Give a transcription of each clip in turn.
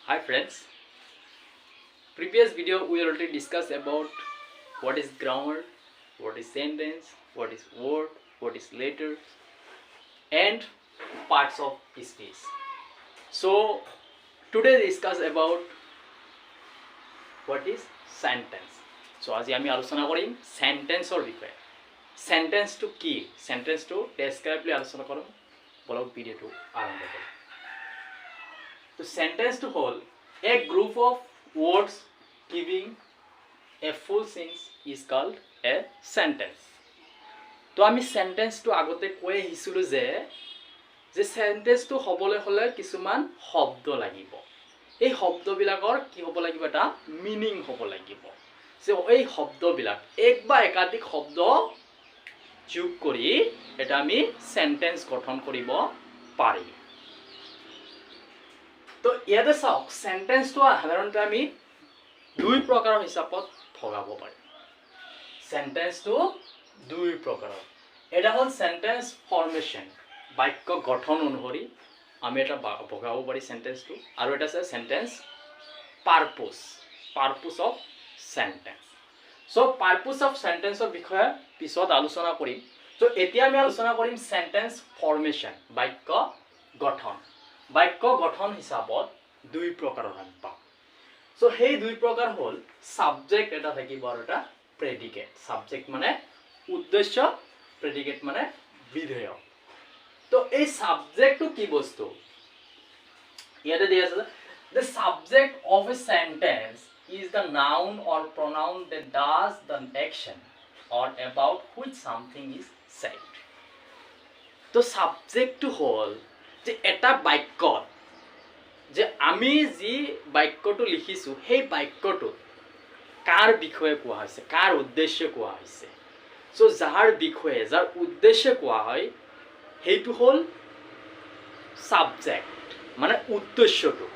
Hi friends. Previous video we already discussed about what is grammar, what is sentence, what is word, what is letter, and parts of speech. So today discuss about what is sentence. So আজি আমি আলোচনা কৰিম সেন্টেন্সৰ বিষয়ে. Sentence to কি? Sentence to ডেসক্ৰাইবলি আলোচনা কৰিম। বলক ভিডিওটো আৰম্ভ কৰিম। So sentence to whole a group of words giving a full sense is called a sentence. তো আমি sentence to আগতে কৈ আহিছিলো যে sentence to হ'বলৈ হলে কিছুমান শব্দ লাগিব। এই শব্দবিলাকৰ কি হ'ব লাগিব এটা মিনিং হ'ব লাগিব। যে এই শব্দবিলাক এক বা একাধিক শব্দ যোগ কৰি এটা আমি সেন্টেন্স গঠন কৰিব পাৰি। তো ইয়াতে চাওক সেন্টেন্সটো সাধাৰণতে আমি দুই প্ৰকাৰৰ হিচাপত ভগাব পাৰি। সেন্টেন্সটো দুই প্ৰকাৰৰ। এটা হ'ল সেন্টেন্স ফৰ্মেশন, বাক্য গঠন অনুসৰি আমি এটা ভগাব পাৰি সেন্টেন্সটো, আৰু এটা আছে sentence purpose, purpose of sentence. So purpose of সেন্টেন্সৰ বিষয়ে পিছত আলোচনা কৰিম। তো এতিয়া আমি আলোচনা কৰিম সেন্টেন্স ফৰ্মেশন, বাক্য গঠন। বাক্য গঠন হিচাপত দুই প্ৰকাৰৰ আমি পাওঁ। সো সেই দুই প্ৰকাৰ হ'ল সাবজেক্ট এটা থাকিব আৰু এটা প্ৰেডিকেট। সাবজেক্ট মানে উদ্দেশ্য, প্ৰেডিকেট মানে বিধেয়। তো এই সাবজেক্টটো কি বস্তু? ইয়াতে দিয়া আছে the subject of a sentence is the noun or pronoun that does the action or about which something is said. তো সাবজেক্টটো হ'ল যে এটা বাক্যত যে আমি যি বাক্যটো লিখিছো সেই বাক্যটো কাৰ বিষয়ে কোৱা হৈছে, কাৰ উদ্দেশ্যে কোৱা হৈছে। সো যাৰ বিষয়ে, যাৰ উদ্দেশ্যে কোৱা হয় সেইটো হ'ল সাবজেক্ট, মানে উদ্দেশ্যটো।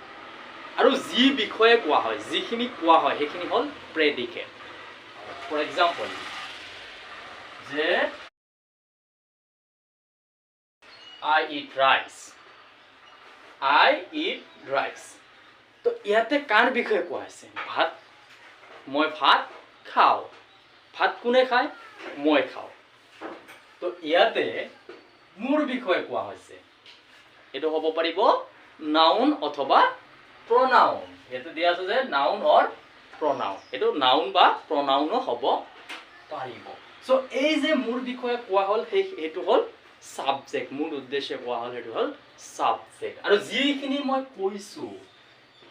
আৰু যি বিষয়ে কোৱা হয়, যিখিনি কোৱা হয় সেইখিনি হ'ল প্ৰেডিকেট। ফৰ এক্সাম্পল, যে I eat rice. I eat rice. তো ইয়াতে কাৰ বিষয়ে কোৱা হৈছে? ভাত। মই ভাত খাওঁ। ভাত কোনে খায়? মই খাওঁ। তো ইয়াতে মোৰ বিষয়ে কোৱা হৈছে। এইটো হ'ব পাৰিব নাউন অথবা প্ৰনাউন। ইয়াতে দিয়া আছে যে নাউন অৰ প্ৰনাউন। এইটো নাউন বা প্ৰনাউনো হ'ব পাৰিব। সো এই যে মোৰ বিষয়ে কোৱা হ'ল সেইটো হ'ল সাবজেক্ট, মোৰ উদ্দেশ্যে কোৱা হ'ল সেইটো হ'ল সাবজেক্ট। আৰু যিখিনি মই কৈছো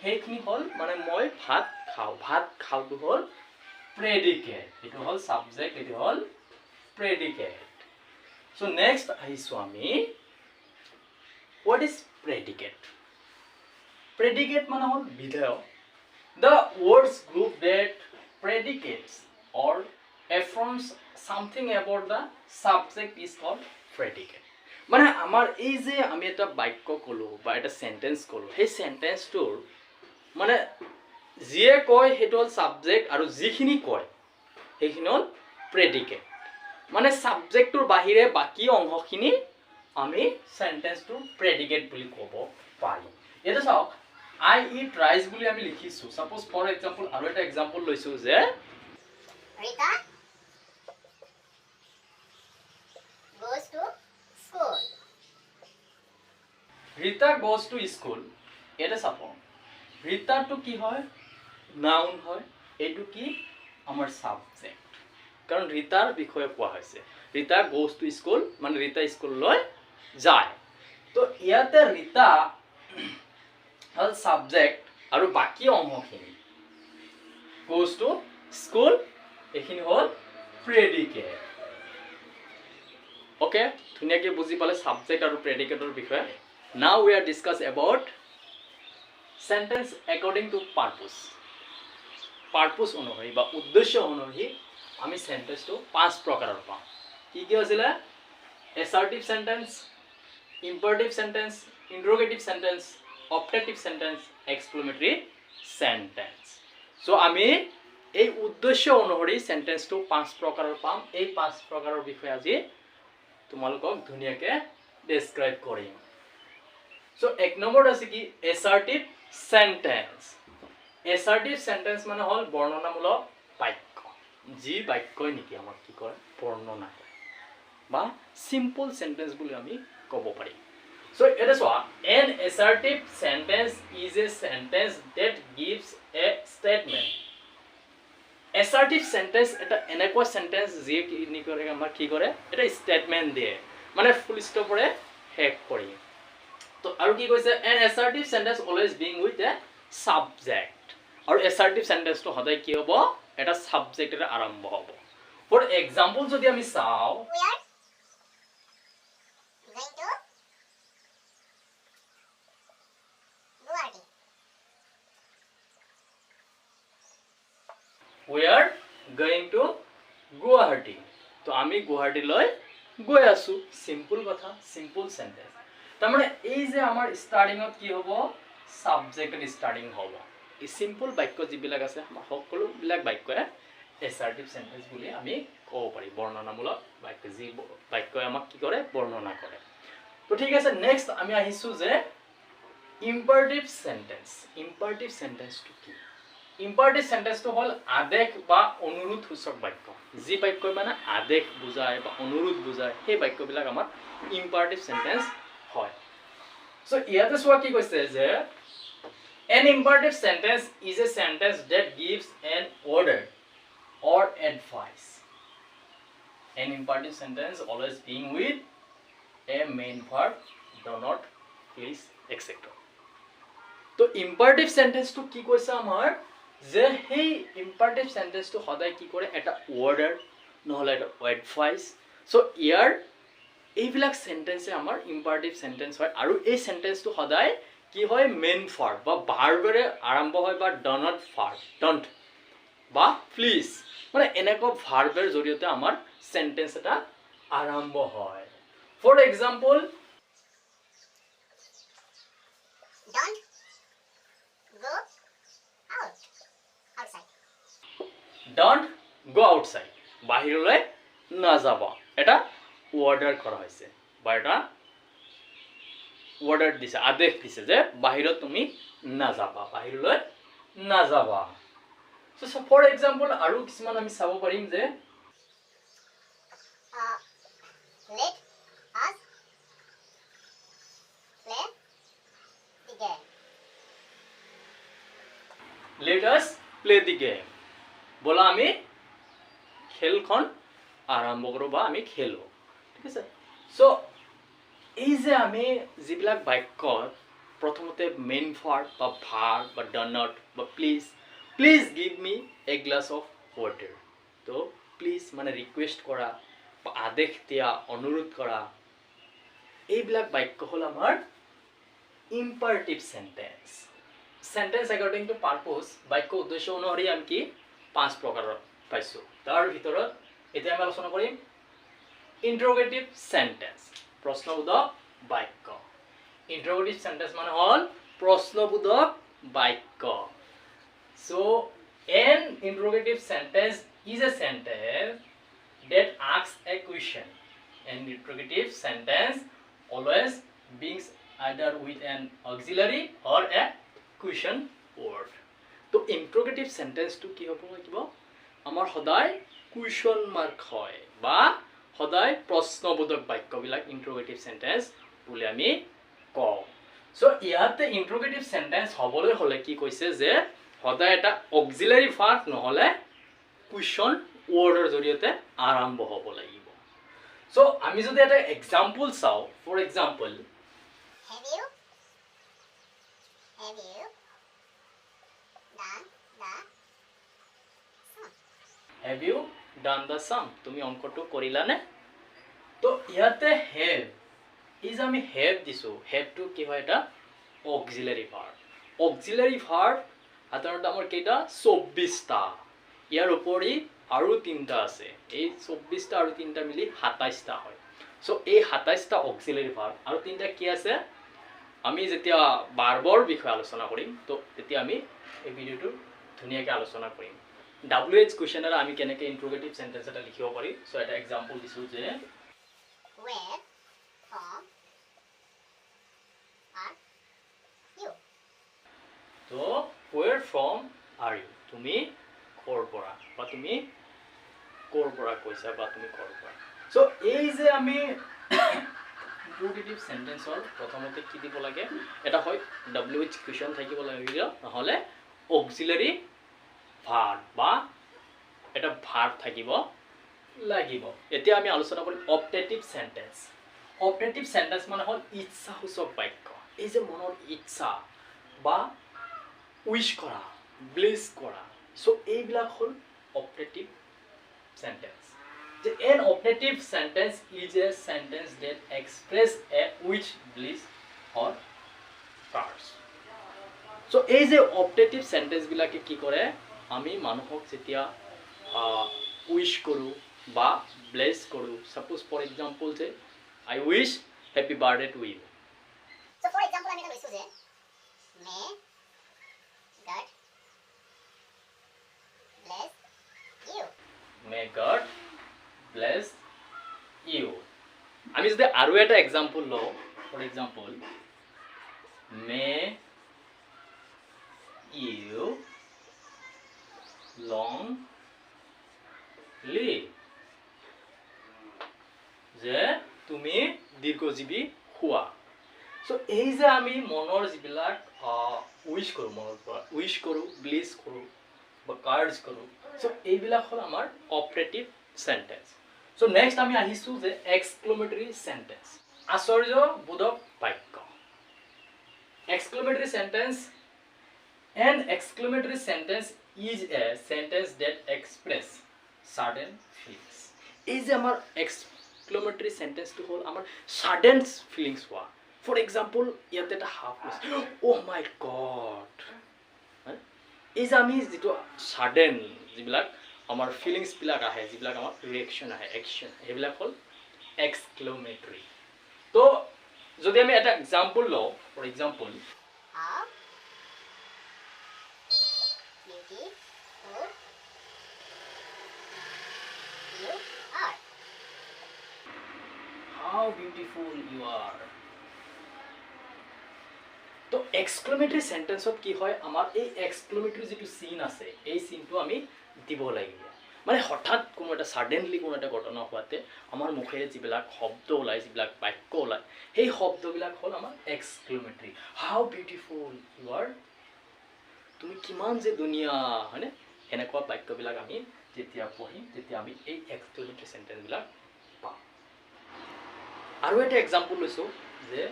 সেইখিনি হ'ল মানে মই ভাত খাওঁ। ভাত খাওঁটো হ'ল প্ৰেডিকেট। এইটো হ'ল সাবজেক্ট, এইটো হ'ল প্ৰেডিকেট। সো নেক্সট আহিছো আমি what is predicate? Predicate মানে হ'ল বিধেয়। The words group that predicates or affirms something about the subject is called predicate. মানে আমাৰ এই যে আমি এটা বাক্য কলো বা এটা সেন্টেন্স কলো, সেই সেন্টেন্সটোৰ মানে যিয়ে কয় সেইটো হ'ল সাবজেক্ট, আৰু যিখিনি কয় সেইখিনি হ'ল প্ৰেডিকেট। মানে সাবজেক্টটোৰ বাহিৰে বাকি অংশখিনি আমি সেন্টেন্সটোৰ প্ৰেডিকেট বুলি ক'ব পাৰি। এটা চাওক, I eat rice বুলি আমি লিখিছো। সাপোজ ফৰ এক্সাম্পল আৰু এটা এক্সাম্পল লৈছো যে Rita goes to school. Rita goes to school. এটা চাপ, ৰিতাটো কি হয়? নাউন হয়। এইটো কি? আমাৰ সাবজেক্ট, কাৰণ ৰিতাৰ বিষয়ে কোৱা হৈছে। ৰিতা goes to school মানে ৰিতা স্কুললৈ যায়। তো ইয়াতে ৰিতা হ'ল সাবজেক্ট, আৰু বাকি অংশখিনি goes to school এইখিনি হ'ল প্ৰেডিকেট। ওকে, ধুনীয়াকৈ বুজি পালে সাবজেক্ট আৰু প্ৰেডিকেটৰ বিষয়ে। Now we are discuss about sentence according to purpose. Purpose অনুসৰি বা উদ্দেশ্য অনুসৰি আমি সেন্টেন্সটো 5 প্ৰকাৰৰ পাওঁ। কি কি আছিলে? Assertive Sentence, Imperative Sentence, Interrogative Sentence, Optative Sentence, Exclamatory Sentence. So আমি এই উদ্দেশ্য অনুসৰি সেন্টেন্সটো 5 প্ৰকাৰৰ পাম। এই 5 প্ৰকাৰৰ বিষয়ে আজি তোমালোকক ধুনীয়াকৈ ডেসক্ৰাইব কৰিম। সো এক নম্বৰ আছে কি? Assertive sentence. Assertive sentence মানে হল বৰ্ণনামূলক বাক্য যি বাক্যই নেকি আমাক কি কৰে বৰ্ণনা কৰে বা simple sentence বুলি আমি ক'ব পাৰি so it is what an assertive sentence is a sentence that gives a statement assertive sentence এটা এনেকুৱা sentence যি কি কৰে আমাক কি কৰে এটা statement দিয়ে মানে ফুল ষ্টপৰে শেষ কৰি তো আৰু কি কৈছে an assertive sentence always being with a subject আৰু assertive sentence to সদায় কি হ'ব এটা সাবজেক্ট এৰ আৰম্ভ হ'ব ফৰ এক্সাম্পল যদি আমি চাও we are going to Guwahati তো আমি গুৱাহাটী লৈ গৈ আছো সিম্পল কথা সিম্পল সেন্টেন্স তাৰ মানে এই যে আমাৰ স্টাৰ্টিংত কি হ'ব সাবজেক্ট স্টাৰ্টিং হ'ব এই সিম্পল বাক্য যিবিলাক আছে আমাৰ সকলো বিলাক বাক্যয়ে assertive sentence বুলি আমি ক'ব পাৰি বৰ্ণনামূলক বাক্য যি বাক্যই আমাক কি কৰে বৰ্ণনা কৰে তো ঠিক আছে নেক্সট আমি আহিছো যে imperative sentence to কি imperative sentence to হল আদেশ বা অনুৰোধ সূচক বাক্য যি বাক্যই মানে আদেশ বুজায় বা অনুৰোধ বুজায় সেই বাক্যবিলাক আমাৰ imperative sentence হয় সো ইয়াতে সোৱা কি কৈছে যে an imperative sentence is a sentence that gives an order or advice an imperative sentence always being with a main verb do not please etc তো imperative sentence to কি কৈছে আমাৰ যে সেই imperative sentence to সদায় কি কৰে এটা order নহলে এটা advice সো ইয়াৰ এইবিলাক সেন্টেন্সে আমাৰ imperative sentence হয় আৰু এই সেন্টেন্স to সদায় কি হয় মেইন ভাৰ্ব বা ভাৰ্বেৰে আৰম্ভ হয় বা ডনত ভাৰ্ব ডন্ট বা প্লিজ মানে এনেকুৱা ভাৰ্বেৰ জৰিয়তে আমাৰ সেন্টেন্স এটা আৰম্ভ হয় for example don't go outside বাহিৰলৈ নাযাবা এটা অৰ্ডাৰ কৰা হৈছে বা এটা অৰ্ডাৰ দিছে আদেশ দিছে যে বাহিৰত তুমি নাযাবা বাহিৰলৈ নাযাবা সো ফৰ এক্সাম্পল আৰু কিছুমান আমি চাব পাৰিম যে let us play the game বলা আমি খেলখন আৰম্ভ কৰো বা আমি খেলো ঠিক আছে সো এই যে আমি যিবিলাক বাক্য প্ৰথমতে মেইন ভার্ব বা ভার্ব বা ডনত বা please give me a glass of water তো প্লিজ মানে রিকোয়েস্ট কৰা বা আদেশ দিয়া অনুৰোধ কৰা এইবিলাক বাক্য হল আমাৰ imperative sentence sentence according to purpose বাক্য উদ্দেশ্য অনুসৰি আমি কি পাঁচ প্ৰকাৰৰ পাইছো তাৰ ভিতৰত এতিয়া আমি আলোচনা কৰিম interrogative sentence প্ৰশ্নবোধক বাক্য interrogative sentence মানে হল প্ৰশ্নবোধক বাক্য so an interrogative sentence is a sentence that asks a question an interrogative sentence always begins either with an auxiliary or a question word তো interrogative sentence to কি হ'ব লাগিব আমাৰ সদায় question mark হয় বা সদায় প্ৰশ্নবোধক বাক্যবিলাক interrogative sentence বুলি আমি কওঁ সো ইয়াতে interrogative sentence হ'বলৈ হলে কি কৈছে যে সদায় এটা auxiliary verb নহলে question word ৰ জৰিয়তে আৰম্ভ হ'ব লাগিব সো আমি যদি এটা এক্সাম্পল চাও for example have you done the sum have you done the sum তুমি অঙ্কটো কৰিলা নে তো ইয়াতে have is আমি have দিছো have to কি হয় এটা auxiliary verb সাধাৰণতে আমাৰ কেইটা 24টা ইয়াৰ উপৰি আৰু তিনটা আছে এই 24টা আৰু তিনটা মিলি 27টা হয় সো এই 27টা auxiliary verb আৰু তিনটা কি আছে আমি যেতিয়া ভাৰ্বৰ বিষয়ে আলোচনা কৰিম তো তেতিয়া আমি এই ভিডিওটো ধুনিয়াকৈ আলোচনা কৰিম WH কোৱেশ্চনৰ আমি কেনেকৈ ইন্টাৰোগেটিভ সেন্টেন্স এটা লিখিব পাৰি সো এটা এক্সাম্পল দিছো যে where from are you তো where from are you তুমি কৰ পৰা বা তুমি কৰ পৰা কৈছা বা তুমি কৰ পৰা সো এই যে আমি ইন্টাৰোগেটিভ সেন্টেন্সৰ প্ৰথমতে কি দিব লাগে এটা হয় WH কুৱেশ্যন থাকিব লাগিব নহলে অক্সিলাৰি ভাৰ্ব বা এটা ভাৰ্ব থাকিব লাগিব এতিয়া আমি আলোচনা কৰিম অপটেটিভ সেন্টেন্স অপটেটিভ সেন্টেন্স মানে হল ইচ্ছাসূচক বাক্য এই যে মনৰ ইচ্ছা বা উইশ কৰা ব্লেস কৰা সো এইবিলাক হল optative sentence. An optative sentence is a sentence that express a wish, bliss or curse. So as a optative sentence বিলাকে কি কৰে আমি মানুহক যেতিয়া উইশ কৰো বা ব্লেস কৰো suppose for example যে I wish happy birthday to you. So for example আমি এটা লৈছো যে may God bless you. May God bless you. আমি যদি আৰু এটা এক্সাম্পল লওঁ for example may you long live যে তুমি দীৰ্ঘজীৱী হোৱা সো এই যে আমি মনৰ যিবিলাক উইশ কৰোঁ মনৰ পৰা উইশ কৰোঁ ব্লিছ কৰোঁ বা কাৰ্ডছ কৰোঁ সো এইবিলাক হ'ল আমাৰ অপটেটিভ সেন্টেন্স সো নেক্সট আমি আহিছোঁ যে এক্সক্লেমেটৰী সেন্টেন্স আশ্চৰ্যবোধক বাক্য exclamatory sentence an exclamatory sentence is a sentence that express certain feelings এই যে আমাৰ এক্সক্লেমেটৰী সেন্টেন্সটো হ'ল আমাৰ sudden feelings হোৱা ফৰ এক্সাম্পল ইয়াতে এটা হাফ oh my god এই যে আমি যেটো sudden যিবিলাক আমাৰ ফিলিংস বিলাক আহে যিবিলাক আমাৰ ৰিঅ্যাকশন আহে অ্যাকশন এইবিলাক হ'ল এক্সক্লেমেটৰী তো যদি আমি এটা এক্সাম্পল লওঁ for example how beautiful you are তো এক্সক্লেমেটৰী সেন্টেন্সত কি হয় আমাৰ এই এক্সক্লেমেটৰী যেটো সিন আছে এই সিনটো আমি দিব লাগিব মানে হঠাৎ কোনো এটা সাডেনলি কোনো এটা ঘটনা হোৱাতে আমাৰ মুখেৰে যিবিলাক শব্দ ওলাই যিবিলাক বাক্য ওলাই সেই শব্দবিলাক হ'ল আমাৰ exclamatory how beautiful you are তুমি কিমান যে দুনিয়া হয়নে এনেকুৱা বাক্যবিলাক আমি যেতিয়া পঢ়িম তেতিয়া আমি এই এক্সক্লেমেটৰী সেন্টেন্সবিলাক পাম আৰু এটা এক্সাম্পল লৈছো যে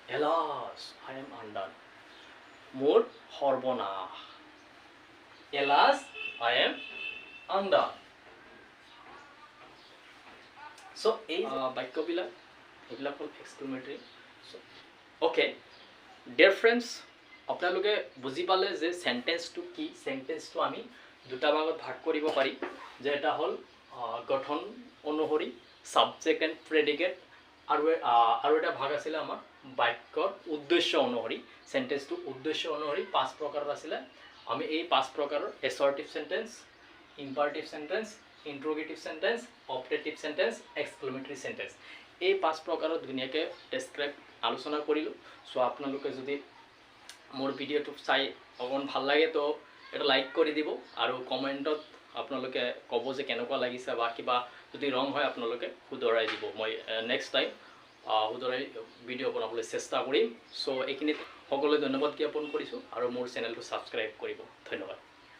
Alas, I am undone. More সর্বনাশ. Alas, I am undone. So, এই বাক্যবিলাক এইবিলাক হ'ল exclamatory. So, okay, dear friends, আপোনালোকে বুজি পালে যে সেন্টেন্সটো কি সেন্টেন্সটো আমি দুটা ভাগত ভাগ কৰিব পাৰি যে এটা হ'ল গঠন অনুসৰি সাবজেক্ট এণ্ড প্ৰেডিকেট আৰু এটা ভাগ আছিল আমাৰ বাক্যৰ উদ্দেশ্য অনুসৰি সেন্টেন্সটো উদ্দেশ্য অনুসৰি পাঁচ প্ৰকাৰৰ আছিল আমি এই পাঁচ প্ৰকাৰৰ assertive sentence imperative sentence interrogative sentence optative sentence exclamatory sentence এই পাঁচ প্ৰকাৰৰ ধুনীয়াকৈ ডেসক্ৰাইব আলোচনা কৰিলো সো আপোনালোকে যদি মোৰ ভিডিওটো চাই অকন ভাল লাগে তো এটা লাইক কৰি দিব আৰু কমেন্টত আপোনালোকে ক'ব যে কেনেকুৱা লাগিছে বা কিবা যদি ৰং হয় আপোনালোকে শুধৰাই দিব মই নেক্সট টাইম শুধৰাই ভিডিও বনাবলৈ চেষ্টা কৰিম সো এইখিনিত সকলোৱে ধন্যবাদ জ্ঞাপন কৰিছোঁ আৰু মোৰ চেনেলটো সাবস্ক্ৰাইব কৰিব ধন্যবাদ